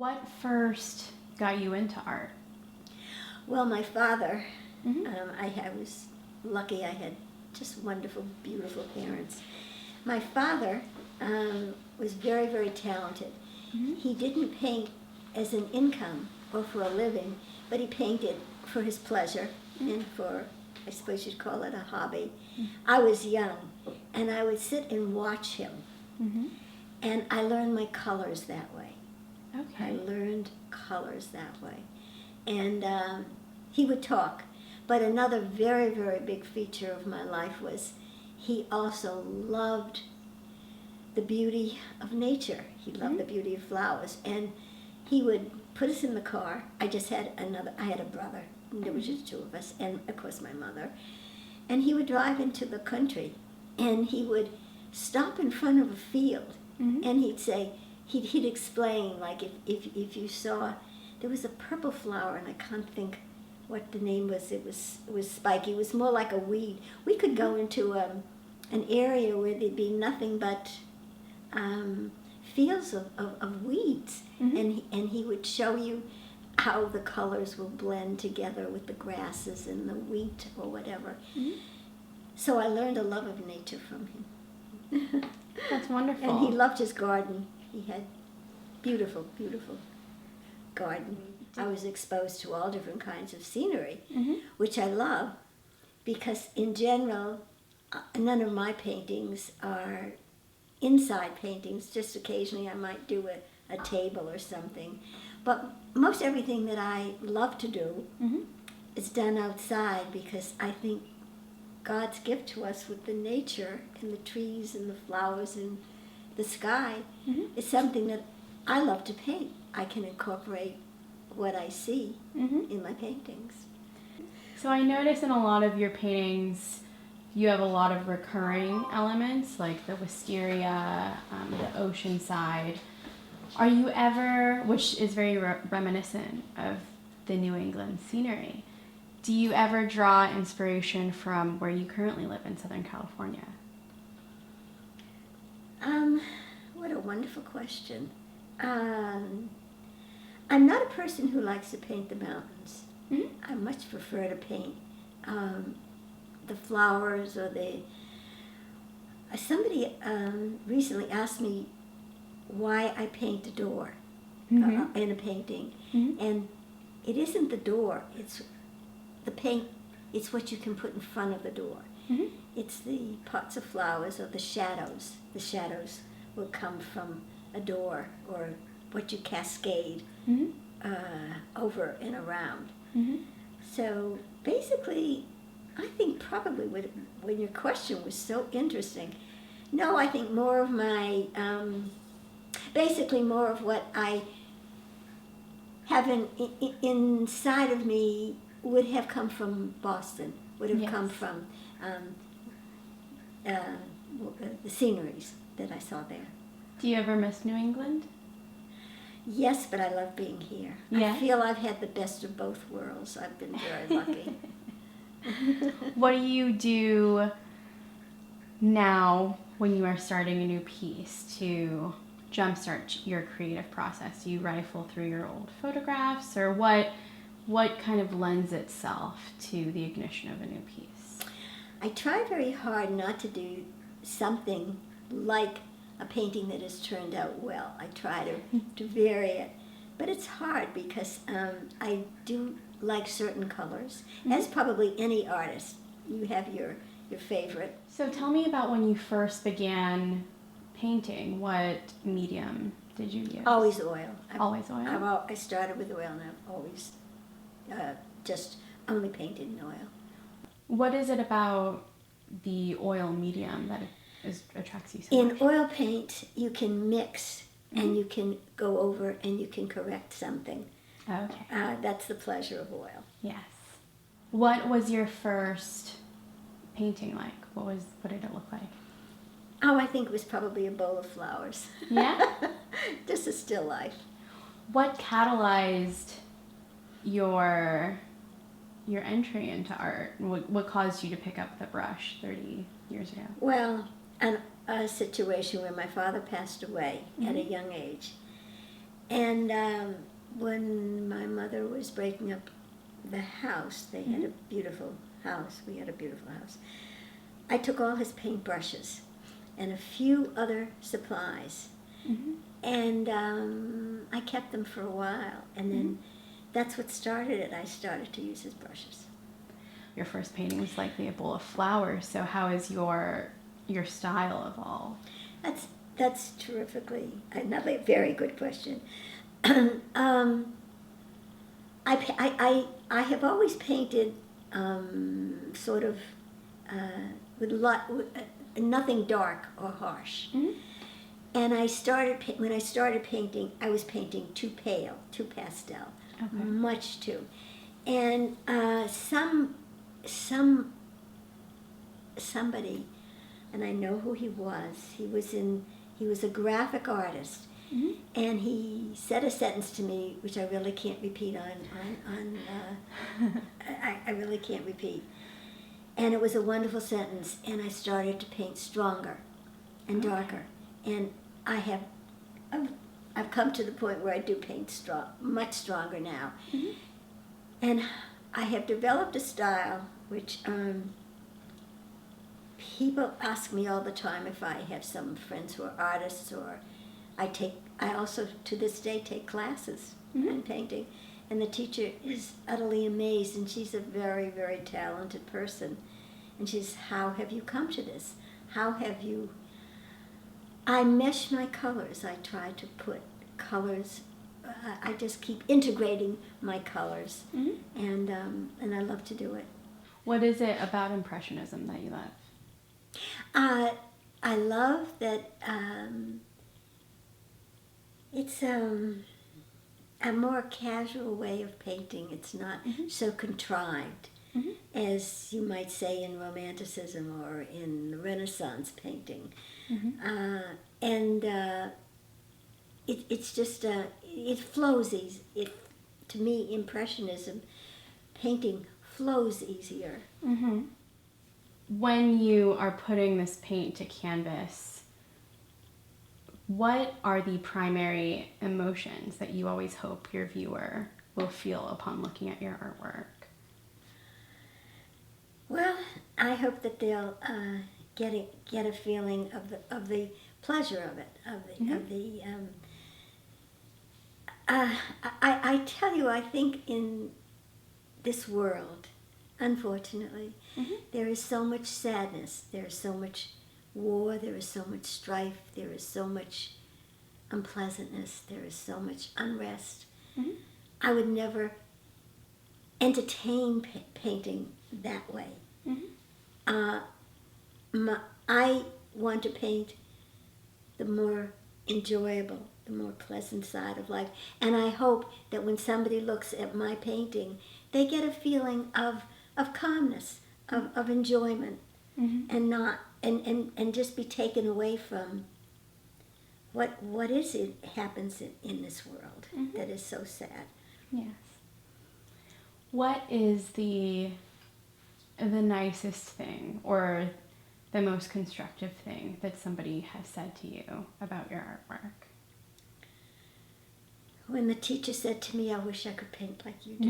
What first got you into art? Well, my father, Mm-hmm. I was lucky. I had just wonderful, beautiful parents. My father was very, very talented. Mm-hmm. He didn't paint as an income or for a living, but he painted for his pleasure and for, I suppose you'd call it a hobby. I was young, and I would sit and watch him, Mm-hmm. and I learned my colors that way. I Okay. learned colors that way. And he would talk. But another very, very big feature of my life was he also loved the beauty of nature. He loved the beauty of flowers. And he would put us in the car. I had a brother. There were just two of us. And, of course, my mother. And he would drive into the country. And he would stop in front of a field. Mm-hmm. And he'd say, he'd explain, like, if you saw, there was a purple flower, and I can't think what the name was. It was spiky. It was more like a weed. We could go into an area where there'd be nothing but fields of weeds, Mm-hmm. and he would show you how the colors will blend together with the grasses and the wheat or whatever. Mm-hmm. So I learned a love of nature from him. That's wonderful. And he loved his garden. He had beautiful, beautiful garden. I was exposed to all different kinds of scenery, Mm-hmm. which I love, because in general, none of my paintings are inside paintings. Just occasionally I might do a table or something. But most everything that I love to do Mm-hmm. is done outside, because I think God's gift to us with the nature and the trees and the flowers and the sky Mm-hmm. is something that I love to paint. I can incorporate what I see Mm-hmm. in my paintings. So I notice in a lot of your paintings, you have a lot of recurring elements, like the wisteria, the ocean side. Are you ever, which is very reminiscent of the New England scenery, do you ever draw inspiration from where you currently live in Southern California? What a wonderful question. I'm not a person who likes to paint the mountains. Mm-hmm. I much prefer to paint the flowers or somebody recently asked me why I paint a door Mm-hmm. in a painting. Mm-hmm. And it isn't the door, it's the paint, it's what you can put in front of the door. Mm-hmm. It's the pots of flowers or the shadows. The shadows will come from a door, or what you cascade Mm-hmm. over and around. Mm-hmm. So basically, I think probably when your question was so interesting, no, I think more of my, basically more of what I have inside of me would have come from Boston, would have come Yes. from the sceneries that I saw there. Do you ever miss New England? Yes, but I love being here. Yeah? I feel I've had the best of both worlds. I've been very lucky. What do you do now when you are starting a new piece to jumpstart your creative process? Do you rifle through your old photographs, or what kind of lends itself to the ignition of a new piece? I try very hard not to do something like a painting that has turned out well. I try to vary it. But it's hard, because I do like certain colors. As probably any artist, you have your favorite. So tell me about when you first began painting. What medium did you use? Always oil. Always oil? I started with oil, and I've always just only painted in oil. What is it about the oil medium that attracts you so much? In oil paint, you can mix, and you can go over and you can correct something. Okay. That's the pleasure of oil. Yes. What was your first painting like? What did it look like? Oh, I think it was probably a bowl of flowers. Yeah? Just a still life. What catalyzed your entry into art? What caused you to pick up the brush 30 years ago? Well, a situation where my father passed away at a young age. And when my mother was breaking up the house, they had a beautiful house. We had a beautiful house. I took all his paintbrushes and a few other supplies, and I kept them for a while. And then that's what started it. I started to use his brushes. Your first painting was likely a bowl of flowers. So how has your style evolved? That's terrifically another very good question. I have always painted sort of with nothing dark or harsh. And when I started painting, I was painting too pale, too pastel, much too. And somebody, and I know who he was. He was a graphic artist, and he said a sentence to me which I really can't repeat I really can't repeat. And it was a wonderful sentence, and I started to paint stronger and darker. And I've come to the point where I do paint much stronger now. And I have developed a style which people ask me all the time if I have some friends who are artists, or I also to this day take classes in painting, and the teacher is utterly amazed, and she's a very, very talented person. And she's, how have you come to this? How have you... I mesh my colors. I try to put colors, I just keep integrating my colors, and I love to do it. What is it about Impressionism that you love? I love that it's a more casual way of painting. It's not so contrived as you might say in Romanticism or in Renaissance painting. It's just it flows easy. To me, Impressionism painting flows easier. When you are putting this paint to canvas, what are the primary emotions that you always hope your viewer will feel upon looking at your artwork? Well, I hope that they'll get a feeling of the pleasure of it, I tell you, I think in this world, unfortunately, there is so much sadness, there is so much war, there is so much strife, there is so much unpleasantness, there is so much unrest. I would never entertain painting that way. I want to paint the more enjoyable, the more pleasant side of life. And I hope that when somebody looks at my painting, they get a feeling of calmness, of enjoyment, and not and just be taken away from what happens in this world that is so sad. Yes. What is the nicest thing or the most constructive thing that somebody has said to you about your artwork? When the teacher said to me, "I wish I could paint like you do."